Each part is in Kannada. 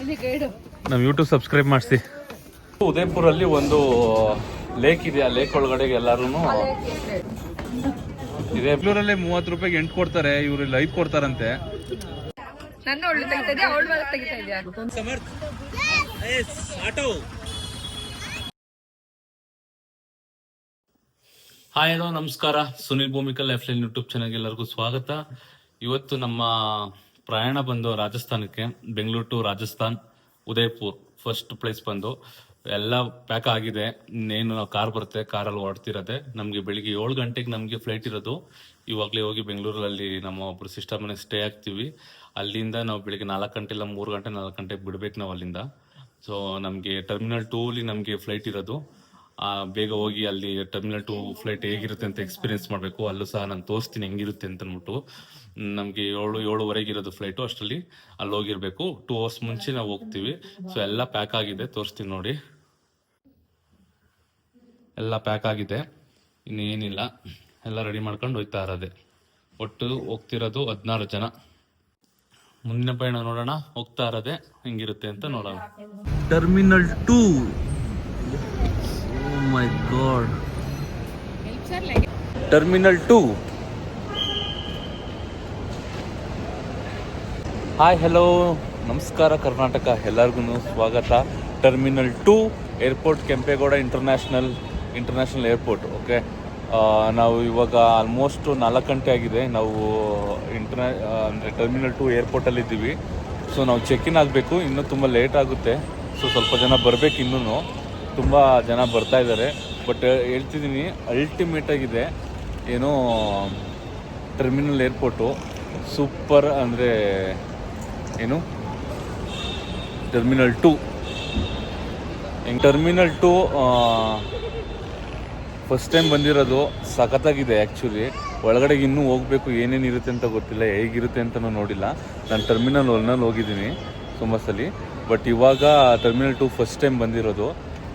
ನಮ್ಮ ಯೂಟ್ಯೂಬ್ ಸಬ್ಸ್ಕ್ರೈಬ್ ಮಾಡಿಸಿ. ಉದಯಪುರಲ್ಲಿ ಒಂದು ಲೇಕ್ ಇದೆ, ಆ ಲೇಕ್ ಒಳಗಡೆ ಎಲ್ಲರೂ ಇದೆ. ಬೆಂಗಳೂರಲ್ಲಿ 30 ರೂಪಾಯಿಗೆ 8 ಕೊಡ್ತಾರೆ, ಇವರು 5 ಕೊಡ್ತಾರಂತೆ. ಹಾಯ್ ಹಲೋ ನಮಸ್ಕಾರ, Sunil Bhoomika life line YouTube ಚಾನಲ್ಗೆ ಎಲ್ಲರಿಗೂ ಸ್ವಾಗತ. ಇವತ್ತು ನಮ್ಮ ಪ್ರಯಾಣ ಬಂದು ರಾಜಸ್ಥಾನಕ್ಕೆ, Bengaluru to Rajasthan, Udaipur first place ಬಂದು ಎಲ್ಲ ಪ್ಯಾಕ್ ಆಗಿದೆ. ಇನ್ನೇನು ಕಾರ್ ಬರುತ್ತೆ, ಕಾರಲ್ಲಿ ಹೊರಡ್ತಿರೋದೆ. ನಮಗೆ ಬೆಳಿಗ್ಗೆ 7 ಗಂಟೆಗೆ ನಮಗೆ ಫ್ಲೈಟ್ ಇರೋದು. ಇವಾಗಲೇ ಹೋಗಿ ಬೆಂಗಳೂರಲ್ಲಿ ನಮ್ಮ ಒಬ್ಬರು ಸಿಸ್ಟರ್ ಮನೆ ಸ್ಟೇ ಆಗ್ತೀವಿ. ಅಲ್ಲಿಂದ ನಾವು ಬೆಳಿಗ್ಗೆ 4 ಗಂಟೆ ಇಲ್ಲ 3 ಗಂಟೆ 4 ಗಂಟೆಗೆ ಬಿಡ್ಬೇಕು ನಾವು ಅಲ್ಲಿಂದ. ಸೊ ನಮಗೆ ಟರ್ಮಿನಲ್ 2 ನಮಗೆ ಫ್ಲೈಟ್ ಇರೋದು. ಬೇಗ ಹೋಗಿ ಅಲ್ಲಿ ಟರ್ಮಿನಲ್ 2 ಫ್ಲೈಟ್ ಹೇಗಿರುತ್ತೆ ಅಂತ ಎಕ್ಸ್ಪೀರಿಯನ್ಸ್ ಮಾಡಬೇಕು. ಅಲ್ಲೂ ಸಹ ನಾನು ತೋರಿಸ್ತೀನಿ ಹೆಂಗಿರುತ್ತೆ ಅಂತ ಅಂದ್ಬಿಟ್ಟು. ನಮಗೆ 7:30 ಇರೋದು ಫ್ಲೈಟು. ಅಷ್ಟರಲ್ಲಿ ಅಲ್ಲಿ ಹೋಗಿರ್ಬೇಕು. 2 ಅವರ್ಸ್ ಮುಂಚೆ ನಾವು ಹೋಗ್ತೀವಿ. ಸೊ ಎಲ್ಲ ಪ್ಯಾಕ್ ಆಗಿದೆ, ತೋರಿಸ್ತೀನಿ ನೋಡಿ. ಎಲ್ಲ ಪ್ಯಾಕ್ ಆಗಿದೆ, ಇನ್ನೇನಿಲ್ಲ, ಎಲ್ಲ ರೆಡಿ ಮಾಡ್ಕೊಂಡು ಹೋಗ್ತಾ ಇರೋದೆ. ಒಟ್ಟು ಹೋಗ್ತಿರೋದು 16 ಜನ. ಮುಂದಿನ ಪಯಣ ನೋಡೋಣ, ಹೋಗ್ತಾ ಇರೋದೆ ಹೆಂಗಿರುತ್ತೆ ಅಂತ ನೋಡೋಣ. Terminal 2. Oh my god. Terminal 2. Hi hello ನಮಸ್ಕಾರ ಕರ್ನಾಟಕ, ಎಲ್ಲರಿಗೂ ಸ್ವಾಗತ. Terminal 2 airport, Kempegowda international airport. Okay, ನಾವು ಇವಾಗ ಆಲ್ಮೋಸ್ಟ್ 4 ಗಂಟೆ ಆಗಿದೆ. ನಾವು ಅಂದರೆ ಟರ್ಮಿನಲ್ 2 ಏರ್ಪೋರ್ಟಲ್ಲಿದ್ದೀವಿ. ಸೊ ನಾವು ಚೆಕ್ ಇನ್ ಆಗಬೇಕು, ಇನ್ನೂ ತುಂಬ ಲೇಟ್ ಆಗುತ್ತೆ. ಸೊ ಸ್ವಲ್ಪ ಜನ ಬರಬೇಕು, ಇನ್ನೂ ತುಂಬ ಜನ ಬರ್ತಾ ಇದ್ದಾರೆ. ಬಟ್ ಹೇಳ್ತಿದ್ದೀನಿ, ಅಲ್ಟಿಮೇಟ್ ಆಗಿದೆ ಏನೋ ಟರ್ಮಿನಲ್ ಏರ್ಪೋರ್ಟು. ಸೂಪರ್ ಅಂದರೆ ಏನು ಟರ್ಮಿನಲ್ 2. ಟರ್ಮಿನಲ್ 2 ಫಸ್ಟ್ ಟೈಮ್ ಬಂದಿರೋದು. ಸಖತ್ತಾಗಿದೆ ಆ್ಯಕ್ಚುಲಿ. ಒಳಗಡೆಗೆ ಇನ್ನೂ ಹೋಗಬೇಕು, ಏನೇನು ಇರುತ್ತೆ ಅಂತ ಗೊತ್ತಿಲ್ಲ, ಹೇಗಿರುತ್ತೆ ಅಂತಲೂ ನೋಡಿಲ್ಲ. ನಾನು ಟರ್ಮಿನಲ್ 1ನಲ್ಲಿ ಹೋಗಿದ್ದೀನಿ ತುಂಬ ಸಲ, ಬಟ್ ಇವಾಗ ಟರ್ಮಿನಲ್ 2 ಫಸ್ಟ್ ಟೈಮ್ ಬಂದಿರೋದು.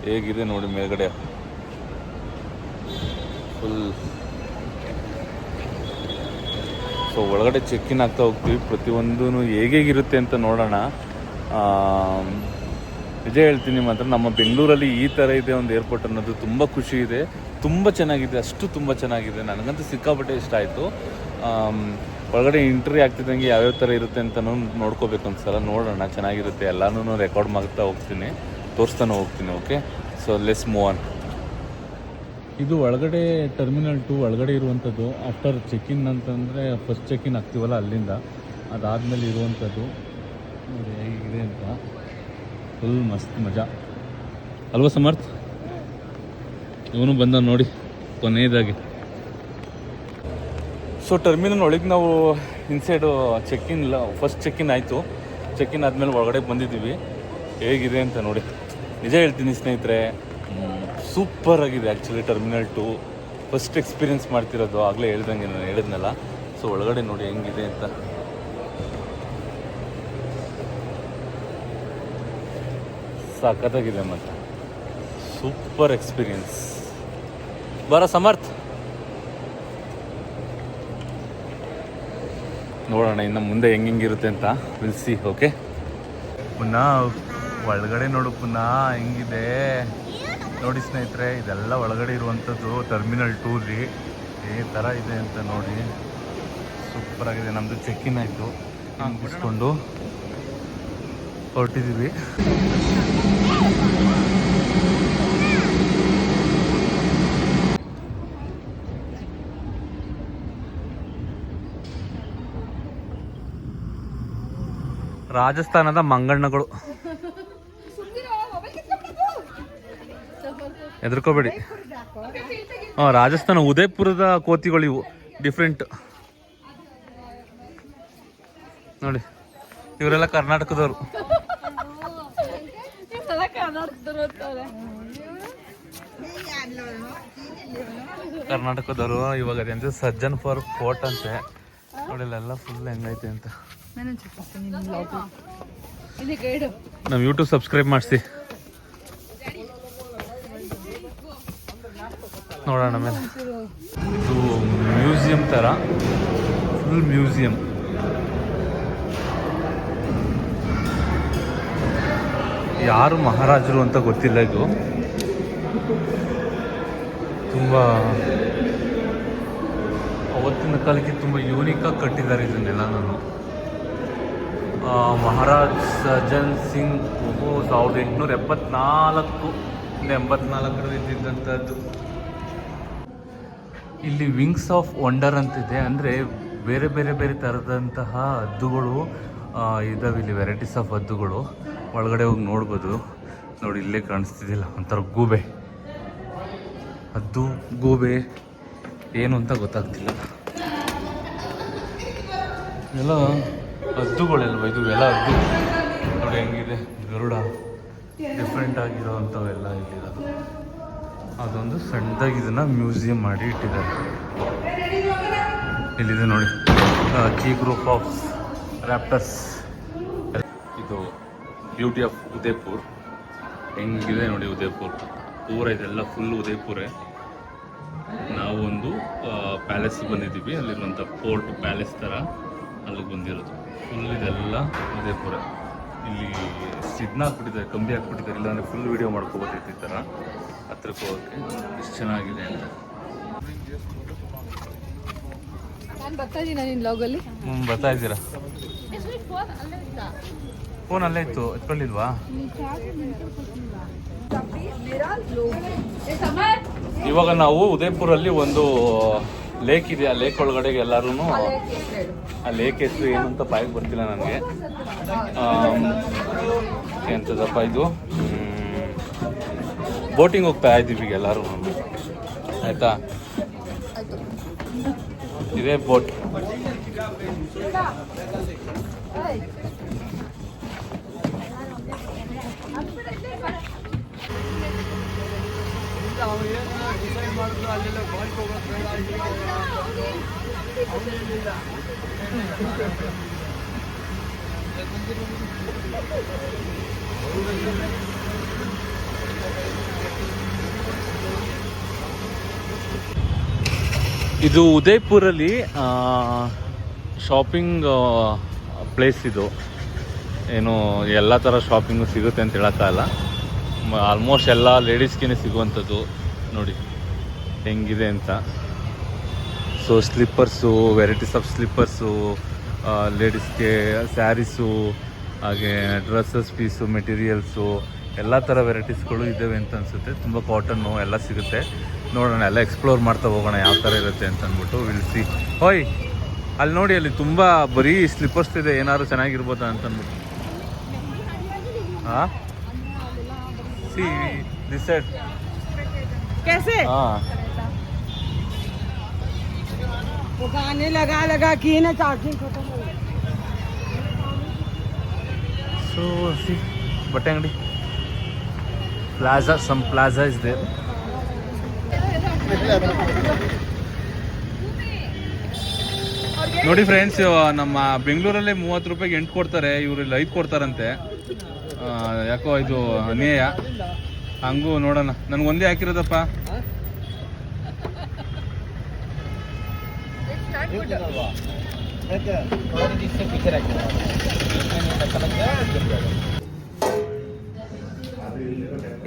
ಹೇಗಿದೆ ನೋಡಿ ಮೇಲ್ಗಡೆ ಫುಲ್. ಸೊ ಒಳಗಡೆ ಚೆಕ್ ಇನ್ ಆಗ್ತಾ ಹೋಗ್ತೀವಿ. ಪ್ರತಿಯೊಂದೂ ಹೇಗಿರುತ್ತೆ ಅಂತ ನೋಡೋಣ. ನಿಜ ಹೇಳ್ತೀನಿ ಮಾತ್ರ, ನಮ್ಮ ಬೆಂಗಳೂರಲ್ಲಿ ಈ ಥರ ಇದೆ ಒಂದು ಏರ್ಪೋರ್ಟ್ ಅನ್ನೋದು ತುಂಬ ಖುಷಿ ಇದೆ. ತುಂಬ ಚೆನ್ನಾಗಿದೆ, ಅಷ್ಟು ತುಂಬ ಚೆನ್ನಾಗಿದೆ. ನನಗಂತೂ ಸಿಕ್ಕಾಪಟ್ಟೆ ಇಷ್ಟ ಆಯಿತು. ಒಳಗಡೆ ಎಂಟ್ರಿ ಆಗ್ತಿದ್ದಂಗೆ ಯಾವ್ಯಾವ ಥರ ಇರುತ್ತೆ ಅಂತಲೂ ನೋಡ್ಕೋಬೇಕು ಒಂದ್ಸಲ. ನೋಡೋಣ, ಚೆನ್ನಾಗಿರುತ್ತೆ. ಎಲ್ಲನೂ ರೆಕಾರ್ಡ್ ಮಾಡ್ತಾ ಹೋಗ್ತೀನಿ, ತೋರಿಸ್ತಾನೆ ಹೋಗ್ತೀನಿ. Okay, so let's move on. ಇದು ಒಳಗಡೆ ಟರ್ಮಿನಲ್ 2 ಒಳಗಡೆ ಇರುವಂಥದ್ದು. ಆಫ್ಟರ್ ಚೆಕ್ ಇನ್ ಅಂತಂದರೆ ಫಸ್ಟ್ ಚೆಕ್ ಇನ್ ಆಗ್ತೀವಲ್ಲ ಅಲ್ಲಿಂದ, ಅದಾದಮೇಲೆ ಇರುವಂಥದ್ದು. ನೋಡಿ ಹೇಗಿದೆ ಅಂತ. ಫುಲ್ ಮಸ್ತ್ ಮಜಾ ಅಲ್ವಾ ಸಮರ್ಥ್? ಇವನು ಬಂದ ನೋಡಿ ಕೊನೆಯದಾಗಿ. ಸೊ ಟರ್ಮಿನಲ್ ಒಳಗೆ ನಾವು ಇನ್ಸೈಡು ಫಸ್ಟ್ ಚೆಕ್ ಇನ್ ಆಯಿತು. ಚೆಕ್ ಇನ್ ಆದಮೇಲೆ ಒಳಗಡೆ ಬಂದಿದ್ದೀವಿ. ಹೇಗಿದೆ ಅಂತ ನೋಡಿ. ನಿಜ ಹೇಳ್ತೀನಿ ಸ್ನೇಹಿತರೆ, ಸೂಪರ್ ಆಗಿದೆ ಆ್ಯಕ್ಚುಲಿ. ಟರ್ಮಿನಲ್ 2 ಫಸ್ಟ್ ಎಕ್ಸ್ಪೀರಿಯೆನ್ಸ್ ಮಾಡ್ತಿರೋದು. ಆಗಲೇ ಹೇಳ್ದಂಗೆ ನಾನು ಹೇಳಿದ್ನಲ್ಲ. ಸೊ ಒಳಗಡೆ ನೋಡಿ ಹೆಂಗಿದೆ ಅಂತ. ಸಖತ್ತಾಗಿದೆ ಮತ್ತು ಸೂಪರ್ ಎಕ್ಸ್ಪೀರಿಯೆನ್ಸ್. ಬರ ಸಮರ್ಥ್, ನೋಡೋಣ ಇನ್ನು ಮುಂದೆ ಹೆಂಗಿರುತ್ತೆ ಅಂತ. Will see. ಓಕೆ, ಪುನಃ ಒಳಗಡೆ ನೋಡು, ಪುನಃ ಹೆಂಗಿದೆ ನೋಡಿ ಸ್ನೇಹಿತರೆ. ಇದೆಲ್ಲ ಒಳಗಡೆ ಇರುವಂಥದ್ದು ಟರ್ಮಿನಲ್ 2ಲಿ. ಈ ಥರ ಇದೆ ಅಂತ ನೋಡಿ. ಸೂಪರಾಗಿದೆ. ನಮ್ಮದು ಚೆಕ್ ಇನ್ ಆಯಿತು, ಮುಗಿಸ್ಕೊಂಡು ಹೊರಟಿದ್ದೀವಿ. ರಾಜಸ್ಥಾನದ ಮಂಗಣ್ಣಗಳು, ಹೆದರ್ಕೋಬೇಡಿ. ರಾಜಸ್ಥಾನ ಉದಯಪುರದ ಕೋತಿಗಳು ಇವು, ಡಿಫ್ರೆಂಟ್ ನೋಡಿ. ಇವರೆಲ್ಲ ಕರ್ನಾಟಕದವರು. ಇವಾಗ ಅದೇಂತ ಸಜ್ಜನ್ ಫಾರ್ ಫೋರ್ಟ್ ಅಂತೆ. ನೋಡಿಲ್ಲ ಫುಲ್ ಹೆಂಗೈತೆ ಅಂತ. ನಮ್ಮ ಯೂಟ್ಯೂಬ್ ಸಬ್ಸ್ಕ್ರೈಬ್ ಮಾಡಿಸಿ. ನೋಡೋಣ ಮೇಲೆ. ಇದು ಮ್ಯೂಸಿಯಂ ಥರ, ಫುಲ್ ಮ್ಯೂಸಿಯಂ. ಯಾರು ಮಹಾರಾಜರು ಅಂತ ಗೊತ್ತಿಲ್ಲ. ಇದು ತುಂಬ ಅವತ್ತಿನ ಕಾಲಕ್ಕೆ ತುಂಬ ಯೂನಿಕಾಗಿ ಕಟ್ಟಿದ್ದಾರೆ ಇದನ್ನೆಲ್ಲ. ನಾನು ಮಹಾರಾಜ್ ಸಜ್ಜನ್ ಸಿಂಗ್ 1874 ಇದ್ದಿದ್ದಂಥದ್ದು. ಇಲ್ಲಿ ವಿಂಗ್ಸ್ ಆಫ್ ವಂಡರ್ ಅಂತಿದೆ, ಅಂದರೆ ಬೇರೆ ಬೇರೆ ಬೇರೆ ಥರದಂತಹ ಹದ್ದುಗಳು ಇದ್ದಾವೆ ಇಲ್ಲಿ, ವೆರೈಟೀಸ್ ಆಫ್ ಹದ್ದುಗಳು. ಒಳಗಡೆ ಹೋಗಿ ನೋಡ್ಬೋದು. ನೋಡಿ ಇಲ್ಲೇ ಕಾಣಿಸ್ತಿದ್ದಿಲ್ಲ, ಒಂಥರ ಗೂಬೆ. ಹದ್ದು ಗೂಬೆ ಏನು ಅಂತ ಗೊತ್ತಾಗ್ತಿಲ್ಲ. ಎಲ್ಲ ಹದ್ದುಗಳೆಲ್ವ ಇದು, ಎಲ್ಲ ಹದ್ದು ನೋಡಿ ಹೆಂಗಿದೆ. ಗರುಡ ಡಿಫ್ರೆಂಟ್ ಆಗಿರೋ ಅಂಥವೆಲ್ಲ ಇಲ್ಲಿರೋದು. ಅದೊಂದು ಸಣ್ಣದಾಗಿ ಇದನ್ನು ಮ್ಯೂಸಿಯಂ ಮಾಡಿ ಇಟ್ಟಿದ್ದಾರೆ. ಇಲ್ಲಿದೆ ನೋಡಿ, ಕೀ ಗ್ರೂಪ್ ಆಫ್ ರ್ಯಾಪ್ಟರ್ಸ್. ಇದು ಬ್ಯೂಟಿ ಆಫ್ ಉದಯಪುರ್. ಹೆಂಗಿದೆ ನೋಡಿ ಉದಯಪುರ್ ಪೂರ, ಇದೆಲ್ಲ ಫುಲ್ ಉದಯಪುರೇ. ನಾವು ಒಂದು ಪ್ಯಾಲೇಸ್ಗೆ ಬಂದಿದ್ದೀವಿ, ಅಲ್ಲಿರುವಂಥ ಪೋರ್ಟ್ ಪ್ಯಾಲೇಸ್ ಥರ ಅಲ್ಲಿಗೆ ಬಂದಿರೋದು. ಫುಲ್ ಇದೆಲ್ಲ ಉದಯಪುರ. ಇಲ್ಲಿ ಸಿಡ್ನ ಹಾಕ್ಬಿಟ್ಟಿದ್ದಾರೆ, ಕಂಬಿ ಹಾಕ್ಬಿಟ್ಟಿದ್ದಾರೆ, ಇಲ್ಲಾಂದರೆ ಫುಲ್ ವೀಡಿಯೋ ಮಾಡ್ಕೋಬೋದೈತೆ ಈ ಥರ ಹತ್ರಕ್ಕೆ ಹೋಗೋಕ್ಕೆ. ಎಷ್ಟು ಚೆನ್ನಾಗಿದೆ ಅಂತ. ಬರ್ತಾ ಇದ್ದೀರಾ? ಫೋನ್ ಅಲ್ಲೇ ಇತ್ತು, ಎತ್ಕೊಳ್ಳಿಲ್ವಾ? ಇವಾಗ ನಾವು ಉದಯಪುರಲ್ಲಿ ಒಂದು ಲೇಕ್ ಇದೆ. ಆ ಲೇಕ್ ಒಳಗಡೆ ಎಲ್ಲರೂ, ಆ ಲೇಕ್ ಹೆಸರು ಏನು ಅಂತ ಬಾಯಿಗೆ ಬರ್ತಿಲ್ಲ ನನಗೆ. ಎಂಥದಪ್ಪ ಇದು, ಬೋಟಿಂಗ್ ಹೋಗ್ತಾ ಇದ್ದೀವಿ ಈಗ ಎಲ್ಲರೂ, ಆಯಿತಾ? ಇದೇ ಬೋಟ್. ಇದು ಉದಯಪುರಲ್ಲಿ ಶಾಪಿಂಗ್ ಪ್ಲೇಸ್. ಇದು ಏನು ಎಲ್ಲ ಥರ ಶಾಪಿಂಗು ಸಿಗುತ್ತೆ ಅಂತ ಹೇಳೋಕ್ಕಾಗಲ್ಲ. ಆಲ್ಮೋಸ್ಟ್ ಎಲ್ಲ ಲೇಡೀಸ್ಗೆ ಸಿಗುವಂಥದ್ದು. ನೋಡಿ ಹೆಂಗಿದೆ ಅಂತ. So slippers, varieties of slippers, ಲೇಡೀಸ್ಗೆ ಸ್ಯಾರೀಸು, ಹಾಗೆ ಡ್ರೆಸ್ಸಸ್ ಪೀಸು, ಮೆಟೀರಿಯಲ್ಸು, ಎಲ್ಲ ಥರ ವೆರೈಟೀಸ್ಗಳು ಇದ್ದಾವೆ ಅಂತ ಅನಿಸುತ್ತೆ. ತುಂಬ ಕಾಟನ್ನು ಎಲ್ಲ ಸಿಗುತ್ತೆ. ನೋಡೋಣ, ಎಲ್ಲ ಎಕ್ಸ್ಪ್ಲೋರ್ ಮಾಡ್ತಾ ಹೋಗೋಣ ಯಾವ ಥರ ಇರುತ್ತೆ ಅಂತ ಅಂದ್ಬಿಟ್ಟು. ವಿಲ್ಸಿ ಹೋಯ್ ಅಲ್ಲಿ ನೋಡಿ, ಅಲ್ಲಿ ತುಂಬ ಬರೀ ಸ್ಲಿಪ್ಪರ್ಸ್ ಇದೆ, ಏನಾದ್ರು ಚೆನ್ನಾಗಿರ್ಬೋದಾ ಅಂತ ಅಂದ್ಬಿಟ್ಟು. ಹಾಂ ಸಿ ದಿಸ್ ಸೈಡ್ ಹಾಂ गाने लगा लगा के ना चार्जिंग खत्म हो गई. So see, ಬಟ್ಟೆ ಅಂಗಡಿ, plaza, some plaza is there. ನೋಡಿ ಫ್ರೆಂಡ್ಸ್, ನಮ್ಮ ಬೆಂಗಳೂರಲ್ಲೇ 30 ರೂಪಾಯಿಗೆ 8 ಕೊಡ್ತಾರೆ, ಇವರು ಇಲ್ಲಿ 5 ಕೊಡ್ತಾರಂತೆ. ಯಾಕೋ ಇದು ಅನ್ಯಾಯ. ಹಂಗೂ ನೋಡೋಣ, ನನಗೆ ಒಂದೇ ಹಾಕಿರೋದಪ್ಪ.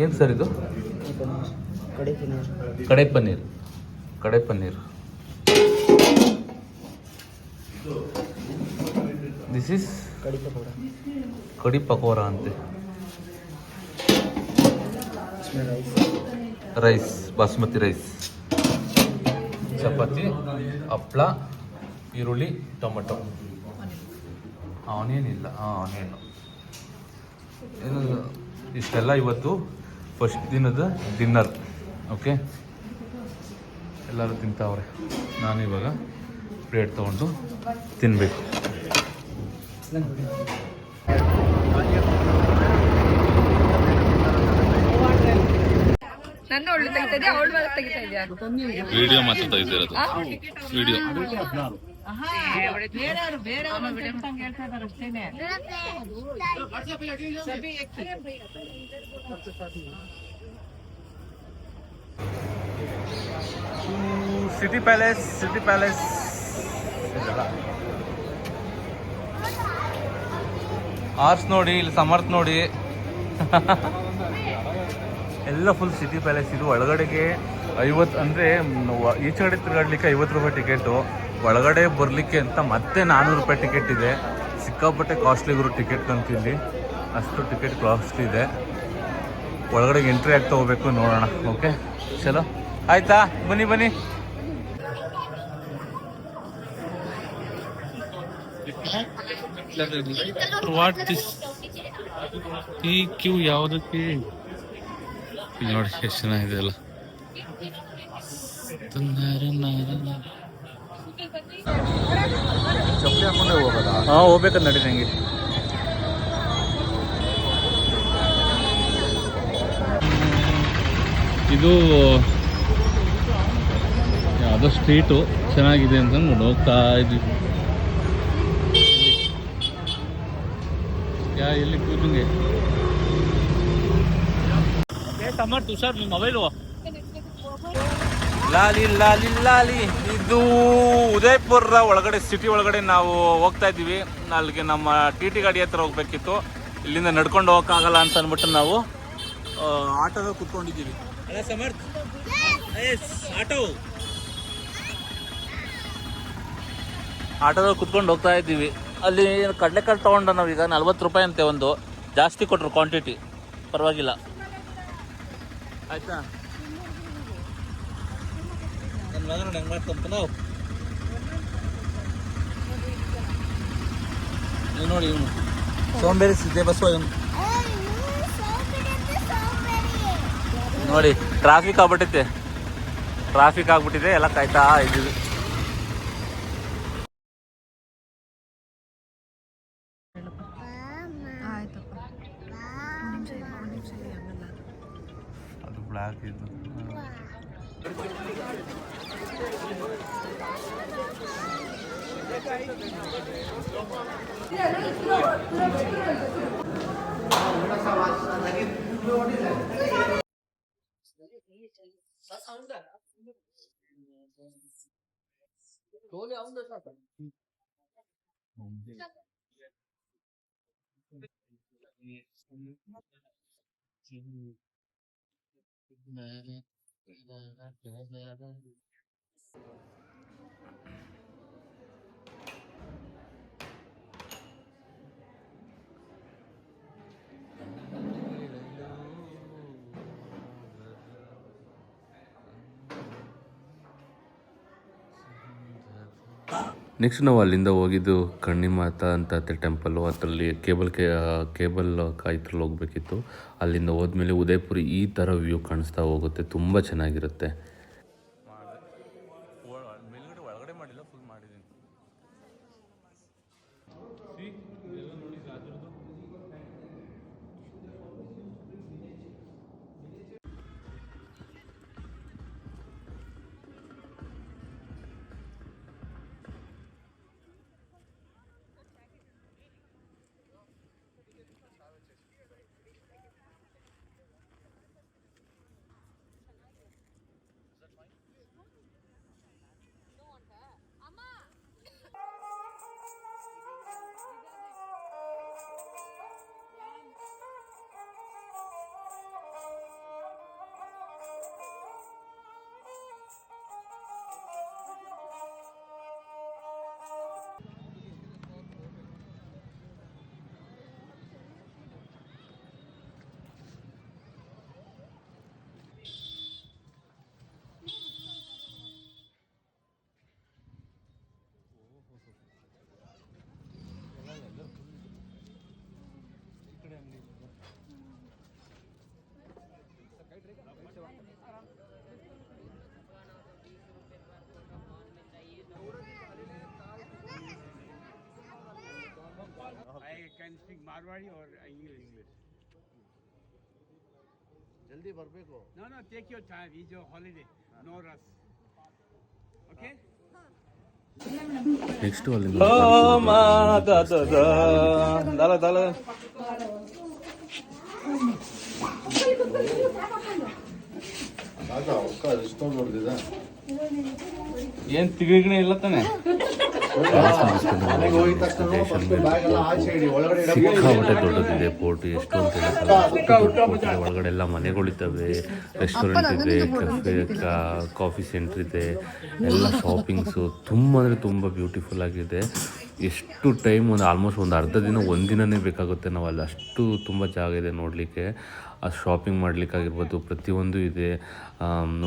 ಏನು ಸರ್ ಇದು? ಕಡೆ ಪನ್ನೀರ್. ಕಡೆ ಪನ್ನೀರ್. ದಿಸ್ ಇಸ್ ಕಡಿ ಪಕೋರ ಅಂತೆ. ರೈಸ್, ಬಾಸ್ಮತಿ ರೈಸ್, ಚಪಾತಿ, ಹಪ್ಪಳ, ಈರುಳ್ಳಿ, ಟೊಮೆಟೊ, ಆನಿಯನ್ ಇಲ್ಲ, ಆನಿಯನು. ಏನು ಇಷ್ಟೆಲ್ಲ ಇವತ್ತು ಫಸ್ಟ್ ದಿನದ ಡಿನ್ನರ್. ಓಕೆ, ಎಲ್ಲರೂ ತಿಂತಾವ್ರೆ. ನಾನಿವಾಗ ಪ್ಲೇಟ್ ತೊಗೊಂಡು ತಿನ್ನಬೇಕು. ವಿಡಿಯೋ ಮಾತಾಡ್ತಾ ಇದ್ದೀರದು. Video city palace. City palace ಆರ್ಸ್ ನೋಡಿ, ಇಲ್ಲಿ ಸಮರ್ಥ ನೋಡಿ, ಎಲ್ಲ ಫುಲ್ ಸಿಟಿ ಪ್ಯಾಲೇಸ್. ಇದು ಒಳಗಡೆಗೆ 50 ಅಂದರೆ ಈಚೆ ಕಡೆ ತಿರುಗಾಡ್ಲಿಕ್ಕೆ 50 ರೂಪಾಯಿ ಟಿಕೆಟು. ಒಳಗಡೆ ಬರಲಿಕ್ಕೆ ಅಂತ ಮತ್ತೆ 400 ರೂಪಾಯಿ ಟಿಕೆಟ್ ಇದೆ. ಸಿಕ್ಕಾಪಟ್ಟೆ ಕಾಸ್ಟ್ಲಿ ಗುರು ಟಿಕೆಟ್ ಅಂತ ಇಲ್ಲಿ, ಅಷ್ಟು ಟಿಕೆಟ್ ಕಾಸ್ಟ್ಲಿ ಇದೆ. ಒಳಗಡೆಗೆ ಎಂಟ್ರಿ ಆಗ್ತಾ ಹೋಗ್ಬೇಕು, ನೋಡೋಣ. ಓಕೆ ಚಲೋ, ಆಯ್ತಾ? ಬನ್ನಿ ಬನ್ನಿ. ವಾಟ್ ದಿಸ್ ಈ ಕ್ಯೂ ಯಾವುದಕ್ಕೆ ನೋಡಿ, ಎಷ್ಟು ಚೆನ್ನಾಗಿದೆ ಅಲ್ಲ. ಚಪ್ಪಲಿ ಹಾಕೊಂಡೆ ಹೋಗೋದಾ? ಹಾಂ, ಹೋಗ್ಬೇಕಂತ ನಡಿ ನಂಗೆ. ಇದು ಯಾವುದೋ ಸ್ಟ್ರೀಟು ಚೆನ್ನಾಗಿದೆ ಅಂತ ನೋಡಿ ಹೋಗ್ತಾ ಇದ್ವಿ. ಎಲ್ಲಿ ಕೂತಂಗೆ ಟಮಾಟೋ ತುಷಾರ್ ನಿಮ್ಮ ಮೊಬೈಲು ಲಾಲಿ ಲಾಲಿ ಲಾಲಿ. ಇದು ಉದಯಪುರ ಒಳಗಡೆ, ಸಿಟಿ ಒಳಗಡೆ ನಾವು ಹೋಗ್ತಾ ಇದ್ದೀವಿ. ಅಲ್ಲಿಗೆ ನಮ್ಮ ಟಿ ಟಿ ಗಾಡಿ ಹತ್ರ ಹೋಗ್ಬೇಕಿತ್ತು. ಇಲ್ಲಿಂದ ನಡ್ಕೊಂಡು ಹೋಗೋಕ್ಕಾಗಲ್ಲ ಅಂತ ಅಂದ್ಬಿಟ್ಟು ನಾವು ಆಟೋದಲ್ಲಿ ಕುತ್ಕೊಂಡಿದ್ದೀವಿ. ಅಲ್ಲ ಸಮರ್ಥ್, ಆಟೋದಲ್ಲಿ ಕುತ್ಕೊಂಡು ಹೋಗ್ತಾ ಇದ್ದೀವಿ. ಅಲ್ಲಿ ಕಡಲೆಕಾಳು ತೊಗೊಂಡು ನಾವೀಗ 40 ರೂಪಾಯಿ ಅಂತೆ ಒಂದು. ಜಾಸ್ತಿ ಕೊಟ್ಟರು ಕ್ವಾಂಟಿಟಿ, ಪರವಾಗಿಲ್ಲ. ಆಯ್ತಾ? ನನ್ನ ಮಗ ನೋಡಿ ಹೆಂಗೆ ಮಾಡ್ತಂತ. ನೀವು ನೋಡಿ, ಇವನು ಸೋಂಬೇರಿ ಸಿದ್ದೆ ಬಸವ ಇವನು ನೋಡಿ. ಟ್ರಾಫಿಕ್ ಆಗ್ಬಿಟ್ಟಿದೆ, ಎಲ್ಲ ಕಾಯ್ತಾ ಇದ್ದೀವಿ. ಅದು ಬ್ಲಾಕ್ ಇದು. ನೆಕ್ಸ್ಟ್ ನಾವು ಅಲ್ಲಿಂದ ಹೋಗಿದ್ದು ಕಣ್ಣಿಮಾತಾ ಅಂತ ಟೆಂಪಲ್ಲು. ಅದರಲ್ಲಿ ಕೇಬಲ್ ಕಾಯ್ತ್ರಲ್ಲಿ ಹೋಗ್ಬೇಕಿತ್ತು. ಅಲ್ಲಿಂದ ಹೋದ್ಮೇಲೆ ಉದಯಪುರ ಈ ಥರ ವ್ಯೂ ಕಾಣಿಸ್ತಾ ಹೋಗುತ್ತೆ, ತುಂಬ ಚೆನ್ನಾಗಿರುತ್ತೆ. ಮೇಲ್ಗಡೆ ಒಳಗಡೆ ಮಾಡಿಲ್ಲ, ಫುಲ್ ಮಾಡಿದ್ದೀನಿ. can speak Marwari or English. ಜಲ್ದಿ ಬರಬೇಕು. No, take your time. It's your holiday. No rush. Okay? Next ಅಲ್ಲಿ ಇಷ್ಟೊಂದು ನೋಡಿದ ಏನು ತಿಗಿಗಣೆ ಇಲ್ಲ ತಾನೆ. ಡ್ಯಾನ್ಸ್ ಮುಗಿಸ್ಕೊಂಡು ಸಿಕ್ಕಾಪಟ್ಟೆ ದೊಡ್ಡದಿದೆ ಪೋರ್ಟ್. ಎಷ್ಟು ಅಂತ ಹೇಳೋಕ್ಕಾಗಲ್ಲ. ಒಳಗಡೆ ಎಲ್ಲ ಮನೆಗಳಿದ್ದಾವೆ, ರೆಸ್ಟೋರೆಂಟ್ ಇದೆ, ಕೆಫೆ, ಕಾಫಿ ಸೆಂಟ್ರ್ ಇದೆ, ಎಲ್ಲ ಶಾಪಿಂಗ್ಸು ತುಂಬ ಅಂದರೆ ತುಂಬ ಬ್ಯೂಟಿಫುಲ್ ಆಗಿದೆ. ಎಷ್ಟು ಟೈಮ್ ಒಂದು ಆಲ್ಮೋಸ್ಟ್ ಒಂದು ಅರ್ಧ ದಿನ ಒಂದಿನನೇ ಬೇಕಾಗುತ್ತೆ ನಾವು ಅಲ್ಲಿ, ಅಷ್ಟು ತುಂಬ ಜಾಗ ಇದೆ ನೋಡಲಿಕ್ಕೆ. ಆ ಶಾಪಿಂಗ್ ಮಾಡಲಿಕ್ಕಾಗಿರ್ಬೋದು, ಪ್ರತಿಯೊಂದು ಇದೆ.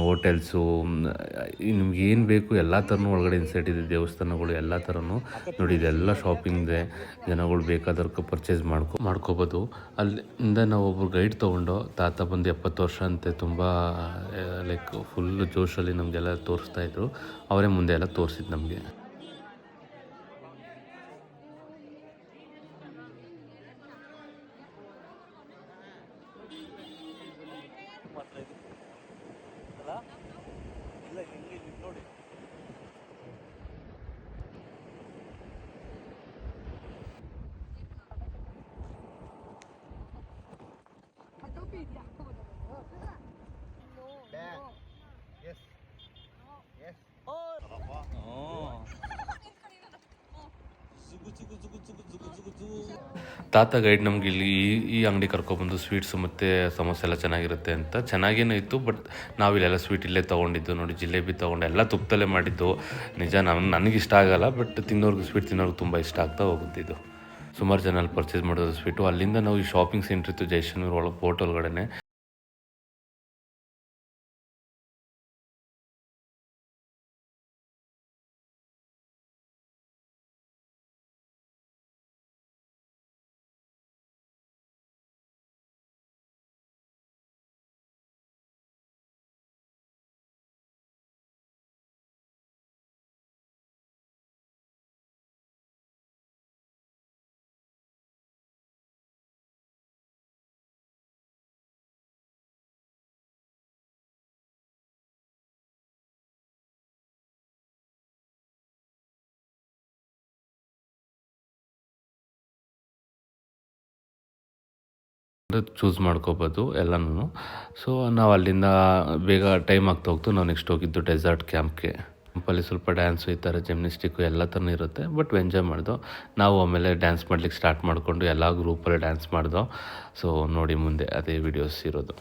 ಹೋಟೆಲ್ಸು, ನಿಮ್ಗೆ ಏನು ಬೇಕು ಎಲ್ಲ ಥರನೂ ಒಳಗಡೆ ಇನ್ಸೈಟ್ ಇದೆ. ದೇವಸ್ಥಾನಗಳು ಎಲ್ಲ ಥರನೂ ನೋಡಿ, ಇದೆಲ್ಲ ಶಾಪಿಂಗ್ ಇದೆ. ಜನಗಳು ಬೇಕಾದವ್ರಿಗೆ ಪರ್ಚೇಸ್ ಮಾಡ್ಕೋಬೋದು. ಅಲ್ಲಿಂದ ನಾವು ಒಬ್ಬರು ಗೈಡ್ ತೊಗೊಂಡು, ತಾತ ಬಂದು 70 ವರ್ಷ ಅಂತೆ, ತುಂಬ ಲೈಕ್ ಫುಲ್ ಜೋಶಲ್ಲಿ ನಮಗೆಲ್ಲ ತೋರಿಸ್ತಾಯಿದ್ರು. ಅವರೇ ಮುಂದೆ ಎಲ್ಲ ತೋರಿಸಿದ್ದು ನಮಗೆ. ತಾತ ಗೈಡ್ ನಮ್ಗೆ ಇಲ್ಲಿ ಈ ಅಂಗಡಿ ಕರ್ಕೊಬಂದು ಸ್ವೀಟ್ಸು ಮತ್ತು ಸಮೋಸ ಎಲ್ಲ ಚೆನ್ನಾಗಿರುತ್ತೆ ಅಂತ. ಚೆನ್ನಾಗೇನೋ ಇತ್ತು, ಬಟ್ ನಾವಿಲ್ಲೆಲ್ಲ ಸ್ವೀಟ್ ಇಲ್ಲೇ ತೊಗೊಂಡಿದ್ದು ನೋಡಿ. ಜಿಲೇಬಿ ತೊಗೊಂಡು ಎಲ್ಲ ತುಪ್ಪದಲ್ಲೇ ಮಾಡಿದ್ದು. ನಿಜ ನನಗೆ ಇಷ್ಟ ಆಗಲ್ಲ, ಬಟ್ ಸ್ವೀಟ್ ತಿನ್ನೋರ್ಗೆ ತುಂಬ ಇಷ್ಟ ಆಗ್ತಾ ಹೋಗುತ್ತೆ ಇದು. ಸುಮಾರು ಜನ ಅಲ್ಲಿ ಪರ್ಚೇಸ್ ಮಾಡೋದು ಸ್ವೀಟು. ಅಲ್ಲಿಂದ ನಾವು ಈ ಶಾಪಿಂಗ್ ಸೆಂಟ್ರ್ ಇತ್ತು ಜೈಶಂಕರ್ ಒಳಗೆ, ಪೋರ್ಟ್ ಒಳಗಡೆ. ಚೂಸ್ ಮಾಡ್ಕೋಬೋದು ಎಲ್ಲನೂ. ಸೊ ನಾವು ಅಲ್ಲಿಂದ ಬೇಗ ಟೈಮ್ ಆಗ್ತಾ ಹೋಗ್ತು. ನಾವು ನೆಕ್ಸ್ಟ್ ಹೋಗಿದ್ದು ಡೆಸರ್ಟ್ ಕ್ಯಾಂಪ್ಗೆ. ಕ್ಯಾಂಪಲ್ಲಿ ಸ್ವಲ್ಪ ಡ್ಯಾನ್ಸು, ಈ ಥರ ಜಿಮ್ನಾಸ್ಟಿಕ್ಕು ಎಲ್ಲ ಥರನೂ ಇರುತ್ತೆ. ಬಟ್ ಎಂಜಾಯ್ ಮಾಡ್ದೋ. ನಾವು ಆಮೇಲೆ ಡ್ಯಾನ್ಸ್ ಮಾಡ್ಲಿಕ್ಕೆ ಸ್ಟಾರ್ಟ್ ಮಾಡಿಕೊಂಡು ಎಲ್ಲ ಗ್ರೂಪಲ್ಲಿ ಡ್ಯಾನ್ಸ್ ಮಾಡ್ದೋ. ಸೊ ನೋಡಿ ಮುಂದೆ ಅದೇ ವೀಡಿಯೋಸ್ ಇರೋದು.